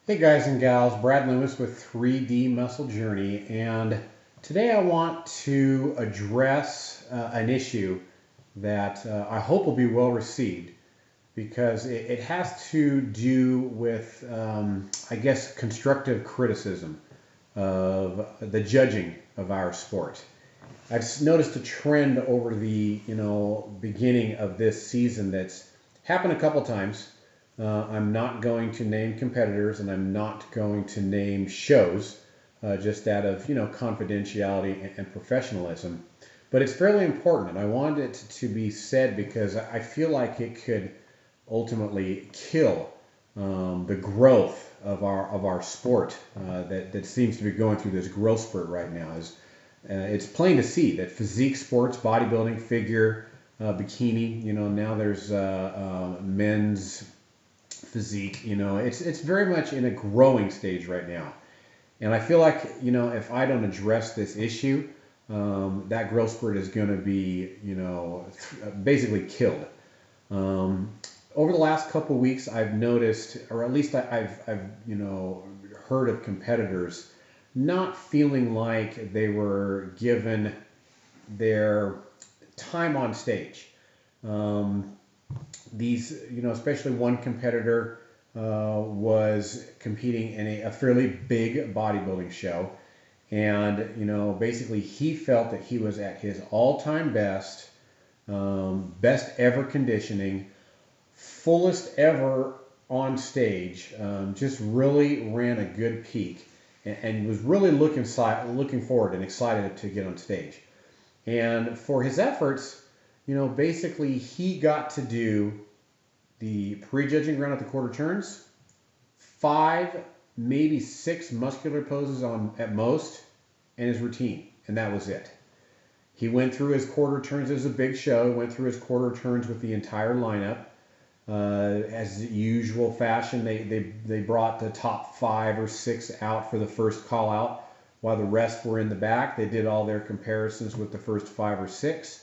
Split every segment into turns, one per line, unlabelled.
Hey guys and gals, Brad Loomis with 3D Muscle Journey, and today I want to address an issue that I hope will be well received because it has to do with, I guess, constructive criticism of the judging of our sport. I've noticed a trend over the beginning of this season that's happened a couple times. I'm not going to name competitors and I'm not going to name shows, just out of confidentiality and professionalism. But it's fairly important, and I want it to be said because I feel like it could ultimately kill the growth of our sport that seems to be going through this growth spurt right now. It's plain to see that physique sports, bodybuilding, figure, bikini, now there's men's physique, it's very much in a growing stage right now. And I feel like, if I don't address this issue, that growth spurt is going to be, basically killed. Um, Over the last couple weeks, I've noticed, or at least I've heard of competitors not feeling like they were given their time on stage. Um, especially one competitor was competing in a fairly big bodybuilding show, and basically he felt that he was at his all-time best, best ever conditioning, fullest ever on stage, just really ran a good peak, and was really looking forward and excited to get on stage. And for his efforts, basically he got to do the pre-judging round at the quarter turns, 5, maybe 6 muscular poses on at most, and his routine, and that was it. He went through his quarter turns. It was a big show. Went through his quarter turns with the entire lineup. As usual fashion, they brought the top 5 or 6 out for the first call out, while the rest were in the back. They did all their comparisons with the first 5 or 6.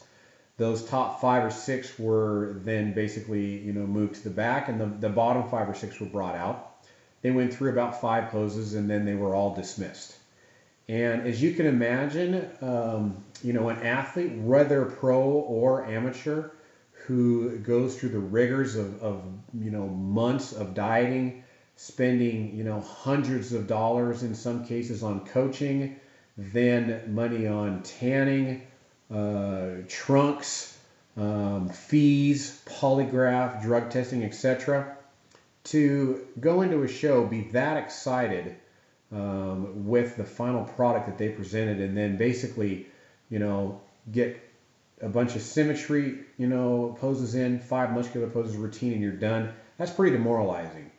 Those top 5 or 6 were then basically moved to the back, and the bottom 5 or 6 were brought out. They went through about 5 poses, and then they were all dismissed. And as you can imagine, an athlete, whether pro or amateur, who goes through the rigors of months of dieting, spending hundreds of dollars in some cases on coaching, then money on tanning, trunks, fees, polygraph, drug testing, etc. To go into a show, be that excited with the final product that they presented, and then basically, get a bunch of symmetry, poses in, 5 muscular poses routine, and you're done. That's pretty demoralizing.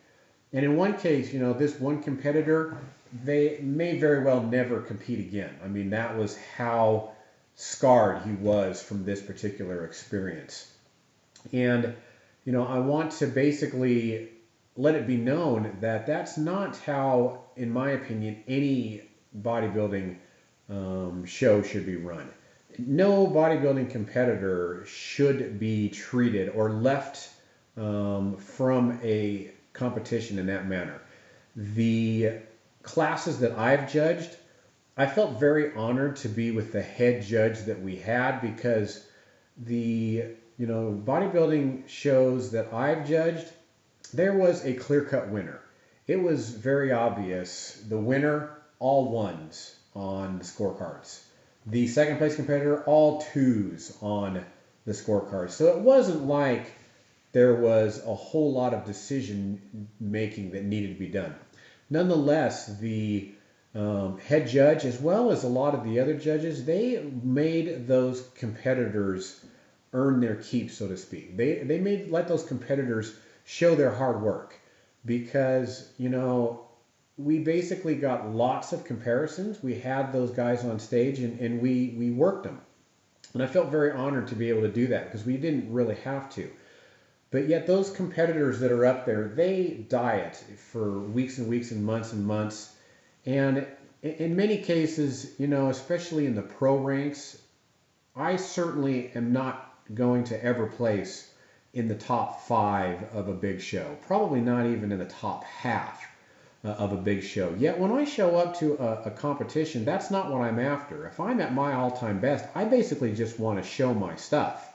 And in one case, this one competitor, they may very well never compete again. I mean, that was how scarred he was from this particular experience. And, I want to basically let it be known that that's not how, in my opinion, any bodybuilding show should be run. No bodybuilding competitor should be treated or left from a competition in that manner. The classes that I've judged, I felt very honored to be with the head judge that we had, because the bodybuilding shows that I've judged, there was a clear-cut winner. It was very obvious. The winner, all ones on the scorecards. The second place competitor, all 2s on the scorecards. So it wasn't like there was a whole lot of decision making that needed to be done. Nonetheless, the head judge, as well as a lot of the other judges, they made those competitors earn their keep, so to speak. They let those competitors show their hard work, because we basically got lots of comparisons. We had those guys on stage, and we worked them. And I felt very honored to be able to do that, because we didn't really have to. But yet those competitors that are up there, they diet for weeks and weeks and months. And in many cases, especially in the pro ranks, I certainly am not going to ever place in the top 5 of a big show. Probably not even in the top half of a big show. Yet when I show up to a competition, that's not what I'm after. If I'm at my all-time best, I basically just want to show my stuff.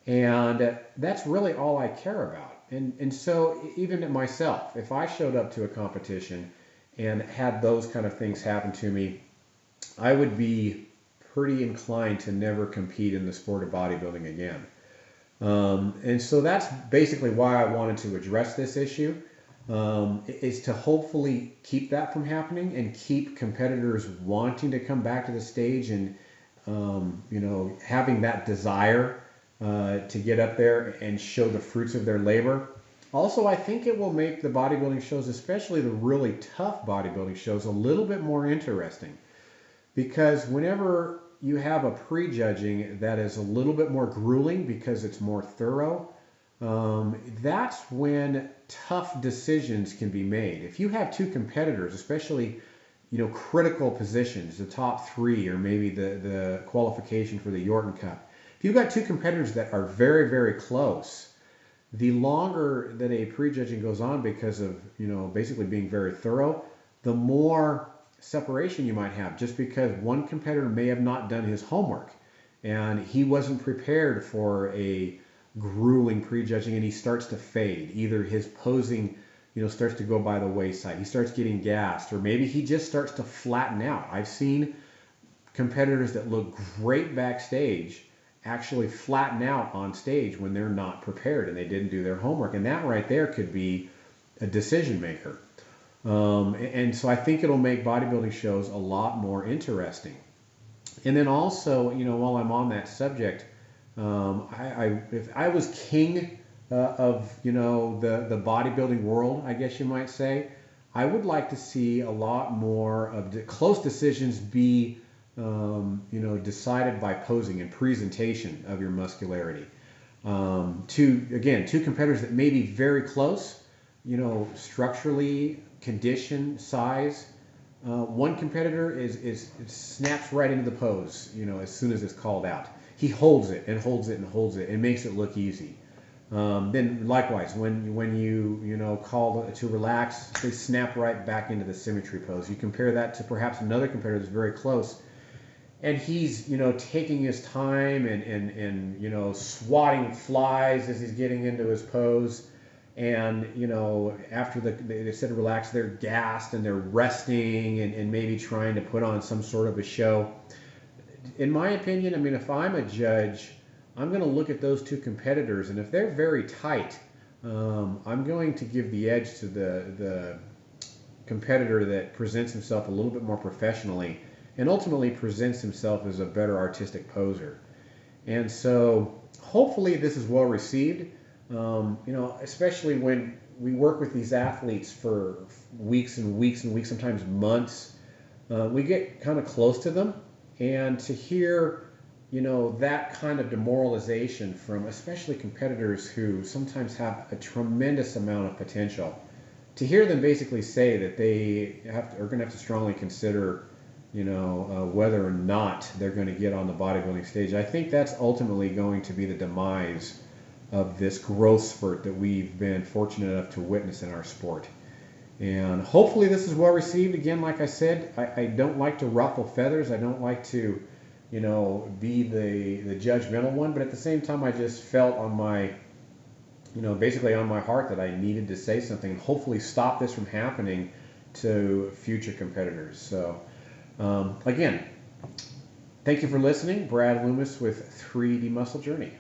And that's really all I care about. And so even at myself, if I showed up to a competition and had those kind of things happen to me, I would be pretty inclined to never compete in the sport of bodybuilding again. And so that's basically why I wanted to address this issue, is to hopefully keep that from happening and keep competitors wanting to come back to the stage and, having that desire to get up there and show the fruits of their labor. Also, I think it will make the bodybuilding shows, especially the really tough bodybuilding shows, a little bit more interesting. Because whenever you have a prejudging that is a little bit more grueling because it's more thorough, that's when tough decisions can be made. If you have two competitors, especially critical positions, the top three, or maybe the qualification for the Yorton Cup, if you've got two competitors that are very, very close, the longer that a prejudging goes on because of basically being very thorough, the more separation you might have, just because one competitor may have not done his homework and he wasn't prepared for a grueling prejudging, and he starts to fade. Either his posing starts to go by the wayside, he starts getting gassed, or maybe he just starts to flatten out. I've seen competitors that look great backstage actually flatten out on stage when they're not prepared and they didn't do their homework, and that right there could be a decision maker. And so I think it'll make bodybuilding shows a lot more interesting. And then also, while I'm on that subject, if I was king of the bodybuilding world, I guess you might say, I would like to see a lot more of the close decisions be decided by posing and presentation of your muscularity. Two competitors that may be very close, structurally, condition, size. One competitor is snaps right into the pose, as soon as it's called out. He holds it and holds it and holds it and makes it look easy. Then likewise, when you call to relax, they snap right back into the symmetry pose. You compare that to perhaps another competitor that's very close, and he's taking his time and swatting flies as he's getting into his pose. And after they said relax, they're gassed and they're resting and maybe trying to put on some sort of a show. In my opinion, if I'm a judge, I'm going to look at those two competitors, and if they're very tight, I'm going to give the edge to the competitor that presents himself a little bit more professionally and ultimately presents himself as a better artistic poser. And so hopefully this is well received. Especially when we work with these athletes for weeks and weeks and weeks, sometimes months, we get kind of close to them, and to hear, that kind of demoralization from especially competitors who sometimes have a tremendous amount of potential, to hear them basically say that they are going to have to strongly consider, whether or not they're going to get on the bodybuilding stage, I think that's ultimately going to be the demise of this growth spurt that we've been fortunate enough to witness in our sport. And hopefully this is well received. Again, like I said, I don't like to ruffle feathers. I don't like to, be the judgmental one. But at the same time, I just felt on my, basically on my heart that I needed to say something and hopefully stop this from happening to future competitors. So, again, thank you for listening. Brad Loomis with 3D Muscle Journey.